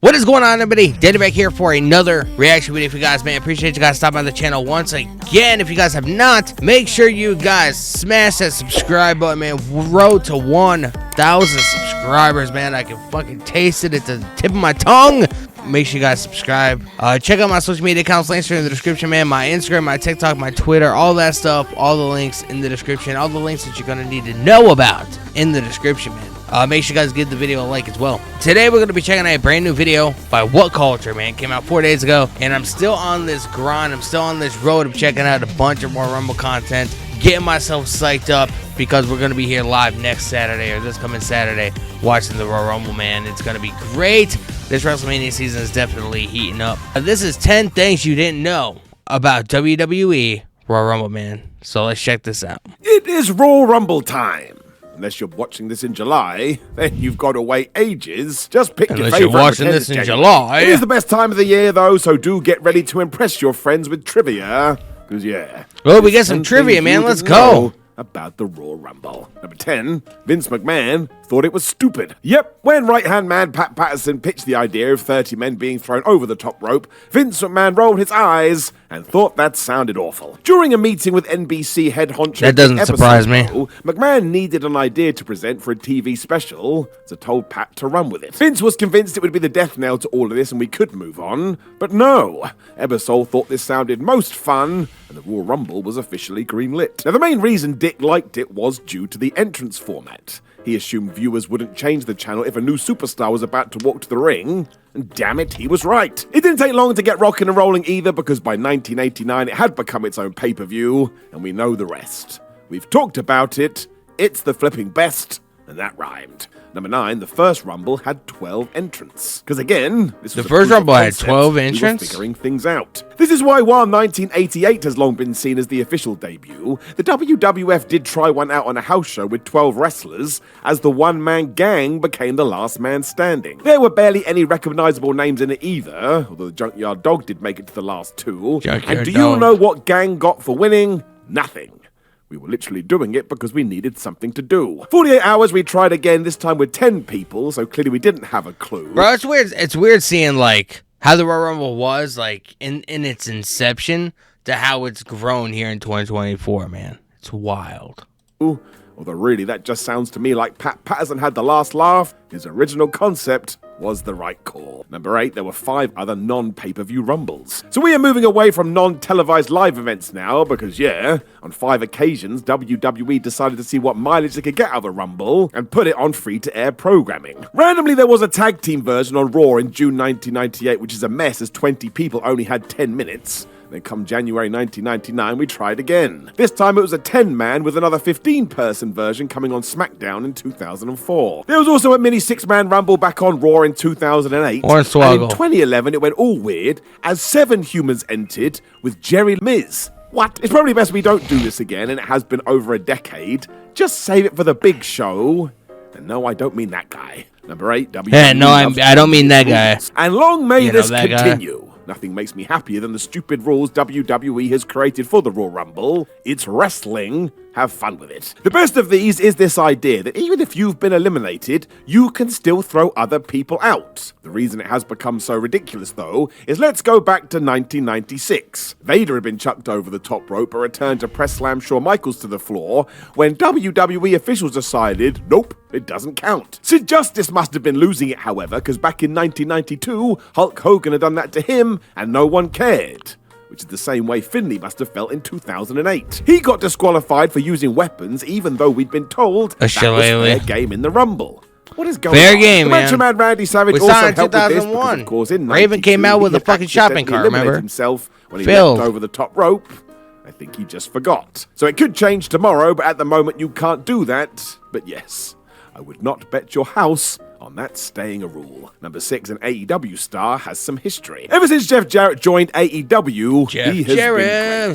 What is going on, everybody? Danny back here for another reaction video for you guys, man. Appreciate you guys stopping by the channel once again. If you guys have not, make sure you guys smash that subscribe button, man. Road to 1,000 subscribers, man. I can fucking taste it at the tip of my tongue. Make sure you guys subscribe. Check out my social media accounts. Links are in the description, man. My Instagram, my TikTok, my Twitter, all that stuff. All the links in the description. All the links that you're going to need to know about in the description, man. Make sure you guys give the video a like as well. Today, we're going to be checking out a brand new video by What Culture, man. Came out 4 days ago, and I'm still on this grind. I'm still on this road of checking out a bunch of more Rumble content, getting myself psyched up because we're going to be here live next Saturday, or this coming Saturday, watching the Royal Rumble, man. It's going to be great. This WrestleMania season is definitely heating up. This is 10 things you didn't know about WWE Royal Rumble, man. So let's check this out. It is Royal Rumble time. Unless you're watching this in July, then you've got to wait ages. Just pick your favorite. Unless you're watching this in July. It is the best time of the year, though, so do get ready to impress your friends with trivia. Because, yeah. Oh, we got some trivia, man. Let's go. About the Royal Rumble. Number 10, Vince McMahon thought it was stupid. Yep, when right-hand man Pat Patterson pitched the idea of 30 men being thrown over the top rope, Vince McMahon rolled his eyes and thought that sounded awful. During a meeting with NBC head honcho, that doesn't surprise me. McMahon needed an idea to present for a TV special, so told Pat to run with it. Vince was convinced it would be the death knell to all of this and we could move on, but no. Ebersol thought this sounded most fun, and the Royal Rumble was officially greenlit. Now, the main reason Dick liked it was due to the entrance format. He assumed viewers wouldn't change the channel if a new superstar was about to walk to the ring, and damn it, he was right. It didn't take long to get rocking and rolling either, because by 1989 it had become its own pay-per-view, and we know the rest. We've talked about it, it's the flipping best, and that rhymed. Number 9, the first Rumble had 12 entrants. Because again, this was the first Rumble had 12 entrants? We were figuring things out. This is why, while 1988 has long been seen as the official debut, the WWF did try one out on a house show with 12 wrestlers, as the one-man gang became the last man standing. There were barely any recognizable names in it either, although the Junkyard Dog did make it to the last two. And do you know what gang got for winning? Nothing. We were literally doing it because we needed something to do. 48 hours, we tried again, this time with 10 people, so clearly we didn't have a clue. Bro, it's weird. It's weird seeing, like, how the Royal Rumble was, like, in its inception to how it's grown here in 2024, man. It's wild. Ooh, although really, that just sounds to me like Pat Patterson had the last laugh. His original concept was the right call. Number 8, there were 5 other non-pay-per-view Rumbles. So we are moving away from non-televised live events now because, yeah, on 5 occasions, WWE decided to see what mileage they could get out of a Rumble and put it on free-to-air programming. Randomly, there was a tag team version on Raw in June 1998, which is a mess as 20 people only had 10 minutes. Then come January 1999, we tried again. This time it was a 10-man with another 15-person version coming on SmackDown in 2004. There was also a mini 6-man Rumble back on Raw in 2008. And in 2011 it went all weird as 7 humans entered with Jerry Miz. What? It's probably best we don't do this again, and it has been over a decade. Just save it for the big show. And no, I don't mean that guy. Number 8, WWE. Yeah, no, I don't mean that guy. And long may this continue. Nothing makes me happier than the stupid rules WWE has created for the Royal Rumble. It's wrestling. Have fun with it. The best of these is this idea that even if you've been eliminated, you can still throw other people out. The reason it has become so ridiculous, though, is let's go back to 1996. Vader had been chucked over the top rope but returned to press slam Shawn Michaels to the floor when WWE officials decided, nope, it doesn't count. Sid Justice must have been losing it, however, because back in 1992, Hulk Hogan had done that to him and no one cared. Which is the same way Finlay must have felt in 2008. He got disqualified for using weapons, even though we'd been told that was fair game in the Rumble. What is going on? Fair game, the man. Macho Man Randy Savage we also saw in helped 2001. with this because, of course, in Raven came out with a fucking shopping cart, remember? Himself when he leapt over the top rope. I think he just forgot. So it could change tomorrow, but at the moment you can't do that. But yes, I would not bet your house on that staying a rule. Number 6, an AEW star has some history. Ever since Jeff Jarrett joined AEW, he has been great. It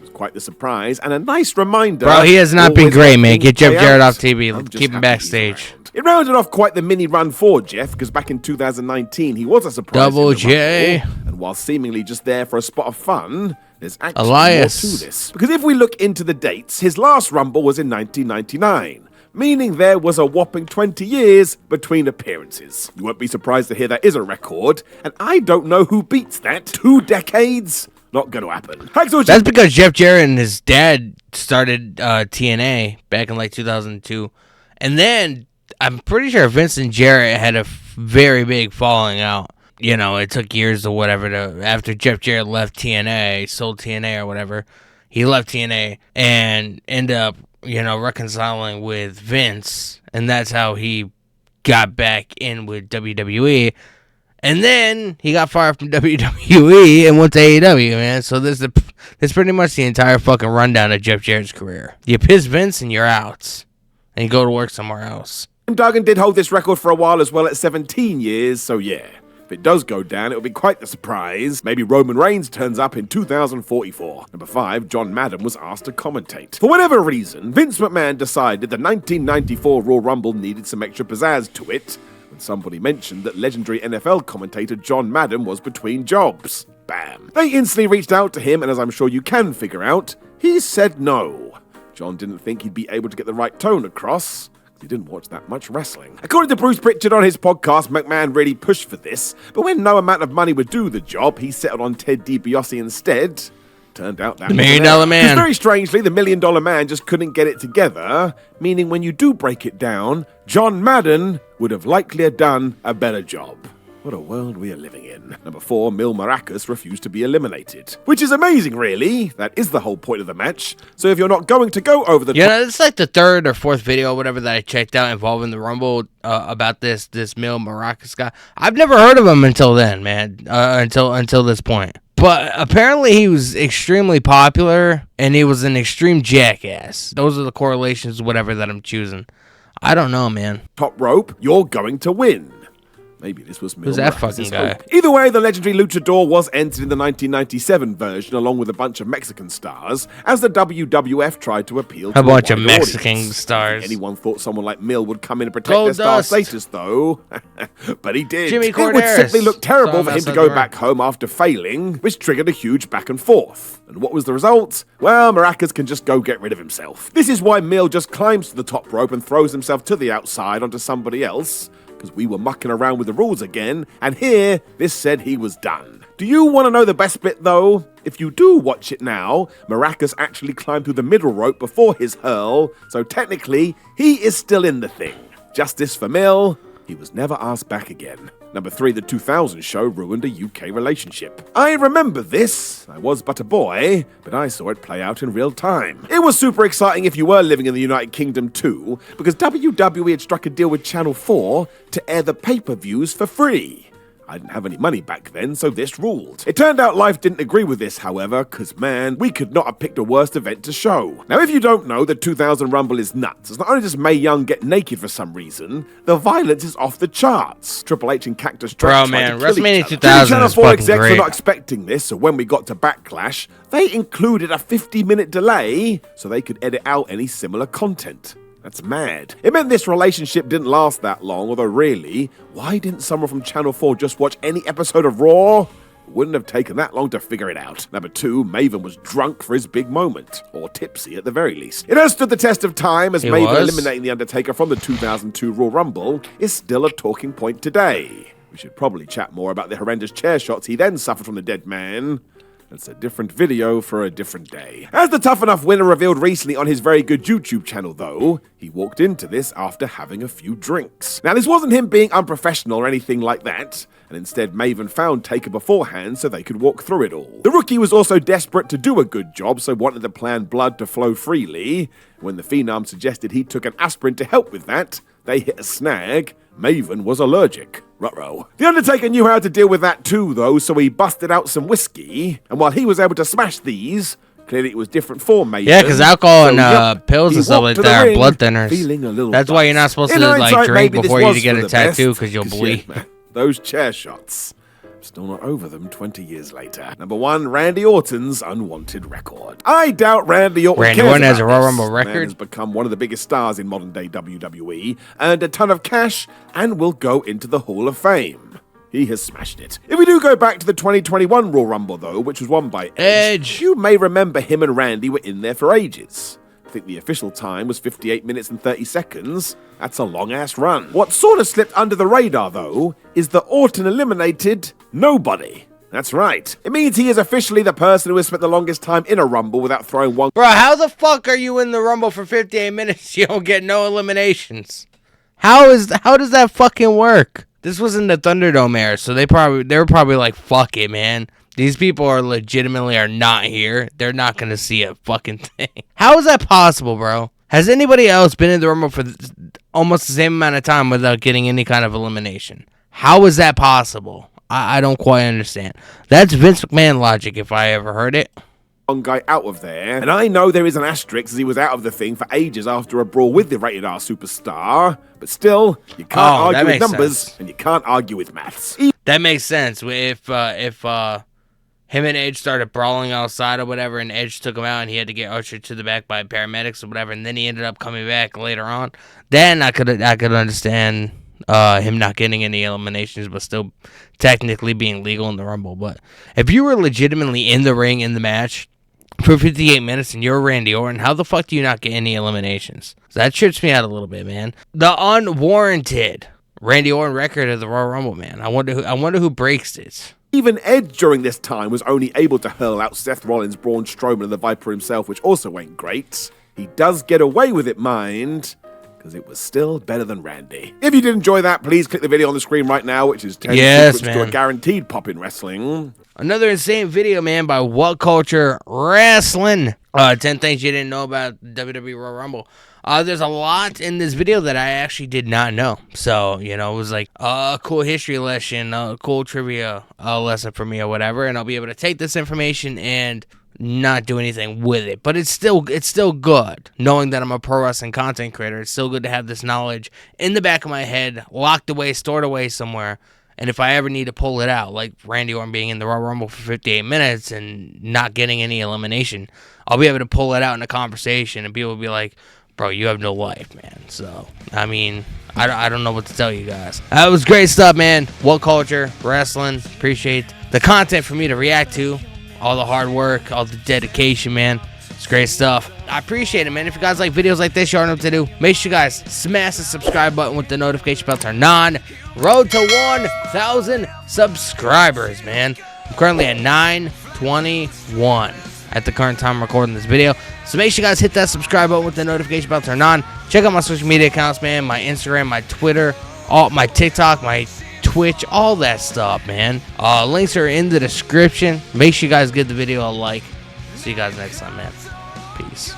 was quite the surprise and a nice reminder. Bro, he has not been great, man. Get Jeff Jarrett off TV. Keep him backstage. It rounded off quite the mini run for Jeff, because back in 2019, he was a surprise. Double J. And while seemingly just there for a spot of fun, there's actually more to this. Because if we look into the dates, his last Rumble was in 1999. meaning there was a whopping 20 years between appearances. You won't be surprised to hear that is a record, and I don't know who beats that. 2 decades? Not gonna happen. That's because Jeff Jarrett and his dad started TNA back in like 2002. And then I'm pretty sure Vince and Jarrett had a very big falling out. You know, it took years or whatever after Jeff Jarrett left TNA, sold TNA or whatever. He left TNA and ended up, reconciling with Vince. And that's how he got back in with WWE. And then he got fired from WWE and went to AEW, man. So this is pretty much the entire fucking rundown of Jeff Jarrett's career. You piss Vince and you're out. And you go to work somewhere else. Duggan did hold this record for a while as well at 17 years, so yeah. If it does go down, it'll be quite the surprise. Maybe Roman Reigns turns up in 2044. Number 5, John Madden was asked to commentate. For whatever reason, Vince McMahon decided the 1994 Royal Rumble needed some extra pizzazz to it, when somebody mentioned that legendary NFL commentator John Madden was between jobs. Bam. They instantly reached out to him, and as I'm sure you can figure out, he said no. John didn't think he'd be able to get the right tone across. He didn't watch that much wrestling. According to Bruce Pritchard on his podcast, McMahon really pushed for this, but when no amount of money would do the job, he settled on Ted DiBiase instead. Turned out that the $1 Million Man. Because very strangely, the $1 Million Man just couldn't get it together, meaning when you do break it down, John Madden would have likely done a better job. What a world we are living in. Number 4, Mil Maracas refused to be eliminated. Which is amazing, really. That is the whole point of the match. So if you're not going to go over the... Yeah, it's like the 3rd or 4th video or whatever that I checked out involving the Rumble about this Mil Maracas guy. I've never heard of him until then, man. Until this point. But apparently he was extremely popular and he was an extreme jackass. Those are the correlations, whatever, that I'm choosing. I don't know, man. Top rope, you're going to win. Maybe this was Mil Who's that fucking guy? Hope. Either way, the legendary luchador was entered in the 1997 version along with a bunch of Mexican stars, as the WWF tried to appeal to a bunch of wide Mexican audience. stars. Anyone thought someone like Mil would come in and protect their star status, though. But he did. Jimmy It would Corderas. simply look terrible for him to go back home after failing, which triggered a huge back and forth. And what was the result? Well, Maracas can just go get rid of himself. This is why Mil just climbs to the top rope and throws himself to the outside onto somebody else, because we were mucking around with the rules again, and here, this said he was done. Do you want to know the best bit, though? If you do watch it now, Maracas actually climbed through the middle rope before his hurl, so technically, he is still in the thing. Justice for Mil, he was never asked back again. Number 3, the 2000 show ruined a UK relationship. I remember this. I was but a boy, but I saw it play out in real time. It was super exciting if you were living in the United Kingdom too, because WWE had struck a deal with Channel 4 to air the pay-per-views for free. I didn't have any money back then, so this ruled. It turned out Life didn't agree with this, however, because, man, we could not have picked a worse event to show. Now, if you don't know, the 2000 Rumble is nuts. As not only does Mae Young get naked for some reason, the violence is off the charts. Triple H and Cactus Jack tried to kill WrestleMania each other. 2000 Channel is 4 fucking execs great. were not expecting this, so when we got to Backlash, they included a 50-minute delay so they could edit out any similar content. That's mad. It meant this relationship didn't last that long, although really, why didn't someone from Channel 4 just watch any episode of Raw? It wouldn't have taken that long to figure it out. Number 2, Maven was drunk for his big moment, or tipsy at the very least. It has stood the test of time, as Maven eliminating The Undertaker from the 2002 Royal Rumble is still a talking point today. We should probably chat more about the horrendous chair shots he then suffered from the dead man. That's a different video for a different day. As the Tough Enough winner revealed recently on his very good YouTube channel, though, he walked into this after having a few drinks. Now, this wasn't him being unprofessional or anything like that, and instead Maven found Taker beforehand so they could walk through it all. The rookie was also desperate to do a good job, so wanted the planned blood to flow freely. When the Phenom suggested he took an aspirin to help with that, they hit a snag. Maven was allergic. Ruh-roh. The Undertaker knew how to deal with that too, though, so he busted out some whiskey, and while he was able to smash these, clearly it was different for Maven. Yeah, because alcohol and pills and stuff like that are blood thinners. That's why you're not supposed to like drink before you get a tattoo, because you'll bleed. Yeah, those chair shots. Still not over them 20 years later. Number 1, Randy Orton's unwanted record. I doubt Randy Orton has a Royal Rumble Man record. has become one of the biggest stars in modern day WWE, earned a ton of cash, and will go into the Hall of Fame. He has smashed it. If we do go back to the 2021 Royal Rumble, though, which was won by Edge, you may remember him and Randy were in there for ages. I think the official time was 58 minutes and 30 seconds. That's a long-ass run. What sort of slipped under the radar, though, is that Orton eliminated nobody. That's right. It means he is officially the person who has spent the longest time in a Rumble without throwing one. Bro, how the fuck are you in the Rumble for 58 minutes? You don't get no eliminations. How does that fucking work? This was in the Thunderdome era, so they were probably like, fuck it, man. These people are legitimately not here. They're not gonna see a fucking thing. How is that possible, bro? Has anybody else been in the Rumble for almost the same amount of time without getting any kind of elimination? How is that possible? I don't quite understand. That's Vince McMahon logic if I ever heard it. One guy out of there, and I know there is an asterisk as he was out of the thing for ages after a brawl with the Rated R superstar, but still, you can't argue with numbers and you can't argue with maths. That makes sense. If him and Edge started brawling outside or whatever, and Edge took him out and he had to get ushered to the back by paramedics or whatever, and then he ended up coming back later on, then I could understand him not getting any eliminations, but still technically being legal in the Rumble. But if you were legitimately in the ring in the match for 58 minutes and you're Randy Orton, how the fuck do you not get any eliminations? That trips me out a little bit, man. The unwarranted Randy Orton record of the Royal Rumble, man. I wonder who breaks it. Even Edge during this time was only able to hurl out Seth Rollins, Braun Strowman, and the Viper himself, which also ain't great. He does get away with it, mind, because it was still better than Randy. If you did enjoy that, please click the video on the screen right now, which is 10 secrets to a guaranteed pop in wrestling. Another insane video, man, by What Culture Wrestling. 10 things you didn't know about WWE Royal Rumble. There's a lot in this video that I actually did not know. So, it was like a cool history lesson, a cool trivia lesson for me or whatever. And I'll be able to take this information and not do anything with it. But it's still good knowing that I'm a pro wrestling content creator. It's still good to have this knowledge in the back of my head, locked away, stored away somewhere. And if I ever need to pull it out, like Randy Orton being in the Royal Rumble for 58 minutes and not getting any elimination, I'll be able to pull it out in a conversation and people will be like, bro, you have no life, man. So, I mean, I don't know what to tell you guys. That was great stuff, man. What Culture Wrestling. Appreciate the content for me to react to. All the hard work, all the dedication, man. It's great stuff. I appreciate it, man. If you guys like videos like this, you already know what to do. Make sure you guys smash the subscribe button with the notification bell turned on. Road to 1,000 subscribers, man. I'm currently at 921 at the current time I'm recording this video. So make sure you guys hit that subscribe button with the notification bell turned on. Check out my social media accounts, man. My Instagram, my Twitter, my TikTok, my Twitch, all that stuff, man. Links are in the description. Make sure you guys give the video a like. See you guys next time, man. Peace.